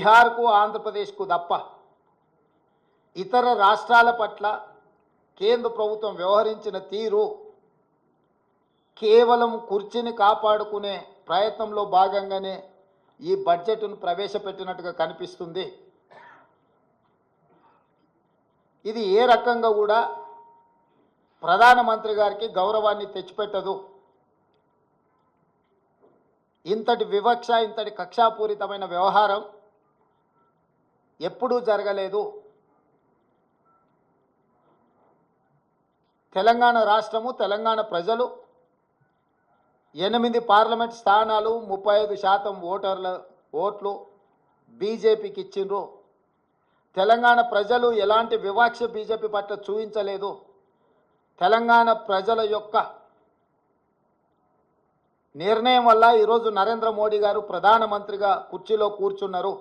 బీహార్కు ఆంధ్రప్రదేశ్కు తప్ప ఇతర రాష్ట్రాల పట్ల కేంద్ర ప్రభుత్వం వ్యవహరించిన తీరు కేవలం కుర్చీని కాపాడుకునే ప్రయత్నంలో భాగంగానే ఈ బడ్జెట్ను ప్రవేశపెట్టినట్టుగా కనిపిస్తుంది. ఇది ఏ రకంగా కూడా ప్రధానమంత్రి గారికి గౌరవాన్ని తెచ్చిపెట్టదు. ఇంతటి వివక్ష, ఇంతటి కక్షాపూరితమైన వ్యవహారం ఎప్పుడూ జరగలేదు. తెలంగాణ రాష్ట్రము, తెలంగాణ ప్రజలు 8 పార్లమెంట్ స్థానాలు, 35% ఓట్లు బీజేపీకి ఇచ్చిండ్రు. తెలంగాణ ప్రజలు ఎలాంటి వివక్ష బీజేపీ పట్ల చూపించలేదు. తెలంగాణ ప్రజల యొక్క నిర్ణయం వల్ల ఈరోజు నరేంద్ర మోడీ గారు ప్రధానమంత్రిగా కుర్చీలో కూర్చున్నారు.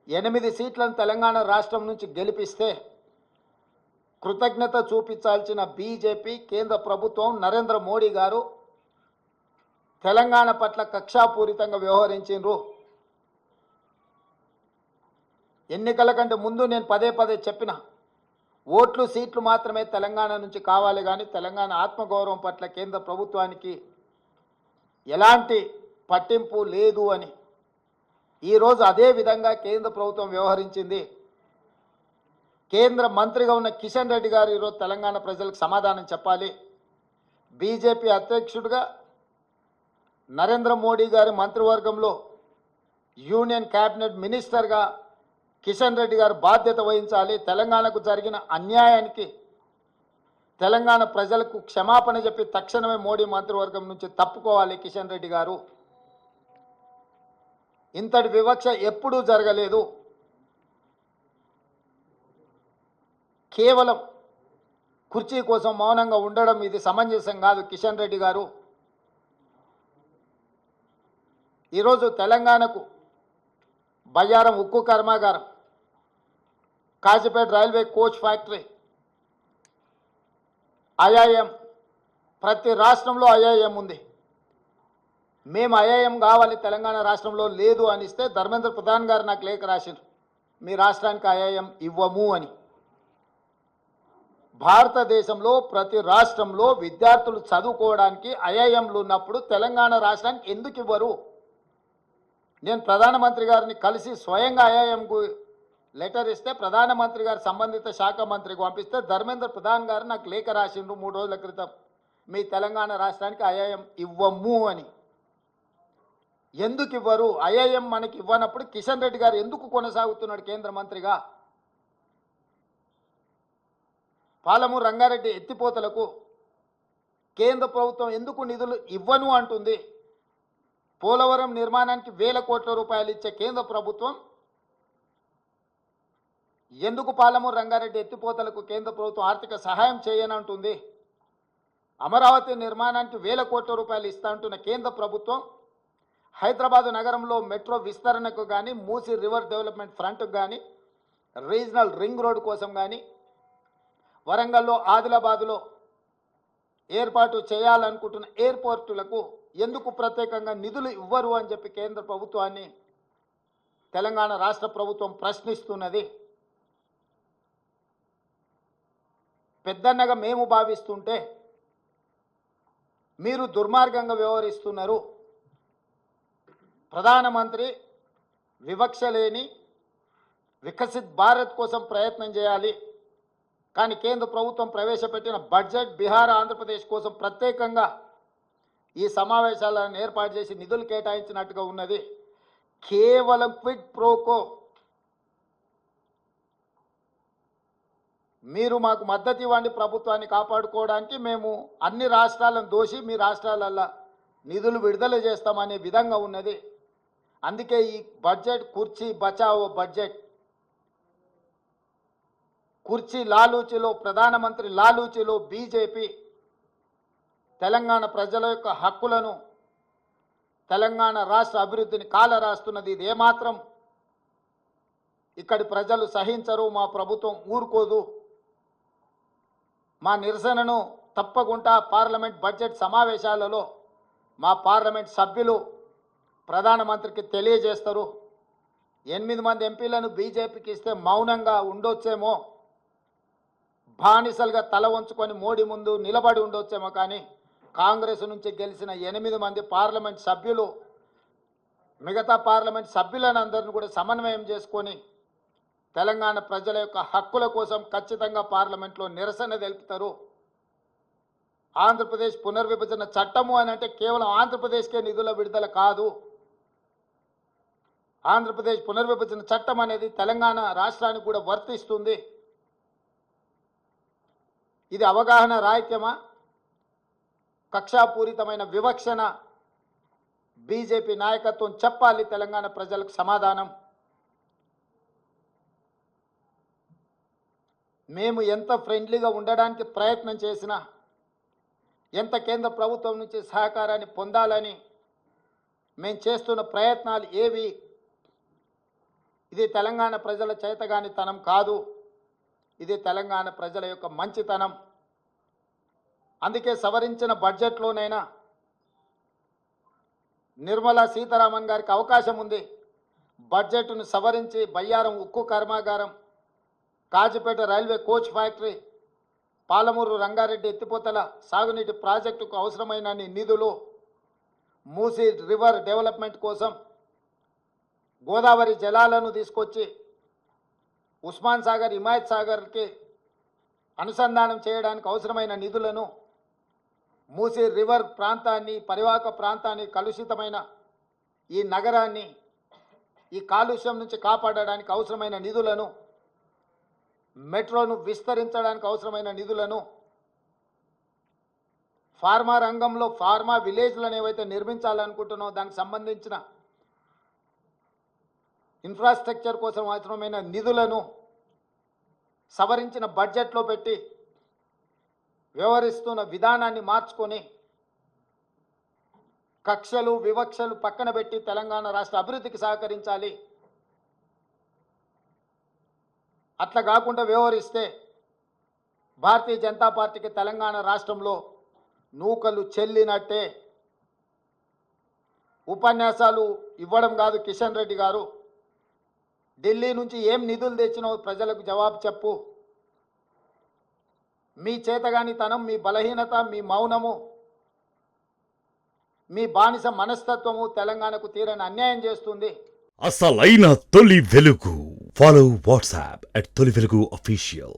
8 సీట్లను తెలంగాణ రాష్ట్రం నుంచి గెలిపిస్తే కృతజ్ఞత చూపించాల్సిన బీజేపీ కేంద్ర ప్రభుత్వం, నరేంద్ర మోడీ గారు తెలంగాణ పట్ల కక్షాపూరితంగా వ్యవహరించారు. ఎన్నికల కంటే ముందు నేను పదే చెప్పిన, ఓట్లు సీట్లు మాత్రమే తెలంగాణ నుంచి కావాలి, కానీ తెలంగాణ ఆత్మగౌరవం పట్ల కేంద్ర ప్రభుత్వానికి ఎలాంటి పట్టింపు లేదు అని. ఈరోజు అదే విధంగా కేంద్ర ప్రభుత్వం వ్యవహరించింది. కేంద్ర మంత్రిగా ఉన్న కిషన్ రెడ్డి గారు ఈరోజు తెలంగాణ ప్రజలకు సమాధానం చెప్పాలి. బీజేపీ అధ్యక్షుడిగా నరేంద్ర మోడీ గారి మంత్రివర్గంలో యూనియన్ క్యాబినెట్ మినిస్టర్గా కిషన్ రెడ్డి గారు బాధ్యత వహించాలి. తెలంగాణకు జరిగిన అన్యాయానికి తెలంగాణ ప్రజలకు క్షమాపణ చెప్పి తక్షణమే మోడీ మంత్రివర్గం నుంచి తప్పుకోవాలి కిషన్ రెడ్డి గారు. ఇంతటి వివక్ష ఎప్పుడూ జరగలేదు. కేవలం కుర్చీ కోసం మౌనంగా ఉండడం ఇది సమంజసం కాదు. కిషన్ రెడ్డి గారు ఈరోజు తెలంగాణకు బయ్యారం ఉక్కు కర్మాగారం, Kazipet railway coach factory, IIM, ప్రతి రాష్ట్రంలో ఐఐఎం ఉంది. మేము ఐఐఎం కావాలి తెలంగాణ రాష్ట్రంలో లేదు అనిస్తే ధర్మేంద్ర ప్రధాన్ గారు నాకు లేఖ రాశారు, మీ రాష్ట్రానికి ఐఐఎం ఇవ్వము అని. భారతదేశంలో ప్రతి రాష్ట్రంలో విద్యార్థులు చదువుకోవడానికి ఐఐఎంలు ఉన్నప్పుడు తెలంగాణ రాష్ట్రానికి ఎందుకు ఇవ్వరు? నేను ప్రధానమంత్రి గారిని కలిసి స్వయంగా ఐఐఎంకు లెటర్ ఇస్తే ప్రధానమంత్రి గారు సంబంధిత శాఖ మంత్రికి పంపిస్తే ధర్మేంద్ర ప్రధాన్ గారు నాకు లేఖ రాసిండ్రు 3 రోజుల క్రితం, మీ తెలంగాణ రాష్ట్రానికి ఐఐఎం ఇవ్వము అని. ఎందుకు ఇవ్వరు? ఐఐఎం మనకి ఇవ్వనప్పుడు కిషన్ రెడ్డి గారు ఎందుకు కొనసాగుతున్నాడు కేంద్ర మంత్రిగా? పాలమూరు రంగారెడ్డి ఎత్తిపోతలకు కేంద్ర ప్రభుత్వం ఎందుకు నిధులు ఇవ్వను అంటుంది? పోలవరం నిర్మాణానికి 1000 కోట్ల రూపాయలు ఇచ్చే కేంద్ర ప్రభుత్వం ఎందుకు పాలమూరు రంగారెడ్డి ఎత్తిపోతలకు కేంద్ర ప్రభుత్వం ఆర్థిక సహాయం చేయనంటుంది? అమరావతి నిర్మాణానికి 1000 కోట్ల రూపాయలు ఇస్తా అంటున్న కేంద్ర ప్రభుత్వం హైదరాబాదు నగరంలో మెట్రో విస్తరణకు కానీ, మూసీ రివర్ డెవలప్మెంట్ ఫ్రంట్కు కానీ, రీజనల్ రింగ్ రోడ్ కోసం కానీ, వరంగల్లో, ఆదిలాబాదులో ఏర్పాటు చేయాలనుకుంటున్న ఎయిర్పోర్టులకు ఎందుకు ప్రత్యేకంగా నిధులు ఇవ్వరు అని చెప్పి కేంద్ర ప్రభుత్వాన్ని తెలంగాణ రాష్ట్ర ప్రభుత్వం ప్రశ్నిస్తున్నది. పెద్దన్నగా మేము భావిస్తుంటే మీరు దుర్మార్గంగా వ్యవహరిస్తున్నారు. ప్రధానమంత్రి వివక్ష లేని వికసిత్ భారత్ కోసం ప్రయత్నం చేయాలి, కానీ కేంద్ర ప్రభుత్వం ప్రవేశపెట్టిన బడ్జెట్ బీహార్, ఆంధ్రప్రదేశ్ కోసం ప్రత్యేకంగా ఈ సమావేశాలను ఏర్పాటు చేసి నిధులు కేటాయించినట్టుగా ఉన్నది. కేవలం క్విడ్ ప్రోకో. మీరు మాకు మద్దతు ఇవ్వండి ప్రభుత్వాన్ని కాపాడుకోవడానికి, మేము అన్ని రాష్ట్రాలను దోషి మీ రాష్ట్రాలల్లో నిధులు విడుదల చేస్తామనే విధంగా ఉన్నది. అందుకే ఈ బడ్జెట్ కుర్చీ బచావో బడ్జెట్. కుర్చీ లాలూచిలో, ప్రధానమంత్రి లాలూచిలో బీజేపీ తెలంగాణ ప్రజల యొక్క హక్కులను, తెలంగాణ రాష్ట్ర అభివృద్ధిని కాలరాస్తున్నది. ఇది ఏమాత్రం ఇక్కడి ప్రజలు సహించరు. మా ప్రభుత్వం ఊరుకోదు. మా నిరసనను తప్పకుండా పార్లమెంట్ బడ్జెట్ సమావేశాలలో మా పార్లమెంట్ సభ్యులు ప్రధానమంత్రికి తెలియజేస్తారు. 8 మంది ఎంపీలను బీజేపీకి ఇస్తే మౌనంగా ఉండొచ్చేమో, బానిసలుగా తల వంచుకొని మోడీ ముందు నిలబడి ఉండొచ్చేమో, కానీ కాంగ్రెస్ నుంచి గెలిచిన 8 మంది పార్లమెంట్ సభ్యులు మిగతా పార్లమెంట్ సభ్యులను అందరిని కూడా సమన్వయం చేసుకొని తెలంగాణ ప్రజల యొక్క హక్కుల కోసం ఖచ్చితంగా పార్లమెంట్లో నిరసన తెలుపుతారు. ఆంధ్రప్రదేశ్ పునర్విభజన చట్టము అని అంటే కేవలం ఆంధ్రప్రదేశ్కే నిధుల విడుదల కాదు. ఆంధ్రప్రదేశ్ పునర్విభజన చట్టం అనేది తెలంగాణ రాష్ట్రానికి కూడా వర్తిస్తుంది. ఇది అవగాహన రాహిత్యమా, కక్షాపూరితమైన వివక్షణ? బీజేపీ నాయకత్వం చెప్పాలి తెలంగాణ ప్రజలకు సమాధానం. మేము ఎంత ఫ్రెండ్లీగా ఉండడానికి ప్రయత్నం చేసినా, ఎంత కేంద్ర ప్రభుత్వం నుంచి సహకారాన్ని పొందాలని మేము చేస్తున్న ప్రయత్నాలు ఏవి ఇది తెలంగాణ ప్రజల చేతగానితనం కాదు, ఇది తెలంగాణ ప్రజల యొక్క మంచితనం. అందుకే సవరించిన బడ్జెట్లోనైనా నిర్మలా సీతారామన్ గారికి అవకాశం ఉంది. బడ్జెట్ను సవరించి బయ్యారం ఉక్కు కర్మాగారం, Kazipet railway coach factory, Palamuru Rangareddy ఎత్తిపోతల సాగునీటి ప్రాజెక్టుకు అవసరమైన నిధులు, మూసీ రివర్ డెవలప్మెంట్ కోసం గోదావరి జలాలను తీసుకొచ్చి ఉస్మాన్ సాగర్, హిమాయత్ సాగర్కి అనుసంధానం చేయడానికి అవసరమైన నిధులను, మూసీ రివర్ ప్రాంతాన్ని, పరివాహక ప్రాంతాన్ని, కలుషితమైన ఈ నగరాన్ని ఈ కాలుష్యం నుంచి కాపాడడానికి అవసరమైన నిధులను, మెట్రోను విస్తరించడానికి అవసరమైన నిధులను, ఫార్మా రంగంలో ఫార్మా విలేజ్లను ఏవైతే నిర్మించాలనుకుంటున్నామో దానికి సంబంధించిన ఇన్ఫ్రాస్ట్రక్చర్ కోసం అవసరమైన నిధులను సవరించిన బడ్జెట్లో పెట్టి వ్యవహరిస్తున్న విధానాన్ని మార్చుకొని కక్షలు వివక్షలు పక్కన పెట్టి తెలంగాణ రాష్ట్ర అభివృద్ధికి సహకరించాలి. అట్లా కాకుండా వ్యవహరిస్తే భారతీయ జనతా పార్టీకి తెలంగాణ రాష్ట్రంలో నూకలు చెల్లినట్టే. ఉపన్యాసాలు ఇవ్వడం కాదు కిషన్ రెడ్డి గారు, ఢిల్లీ నుంచి ఏం నిధులు తెచ్చినావు ప్రజలకు జవాబు చెప్పు. మీ చేతగానితనం, మీ బలహీనత, మీ మౌనము, మీ బానిస మనస్తత్వము తెలంగాణకు తీరని అన్యాయం చేస్తుంది. అసలైన తొలి వెలుగు. ఫాలో వాట్సాప్ @తొలి వెలుగు official.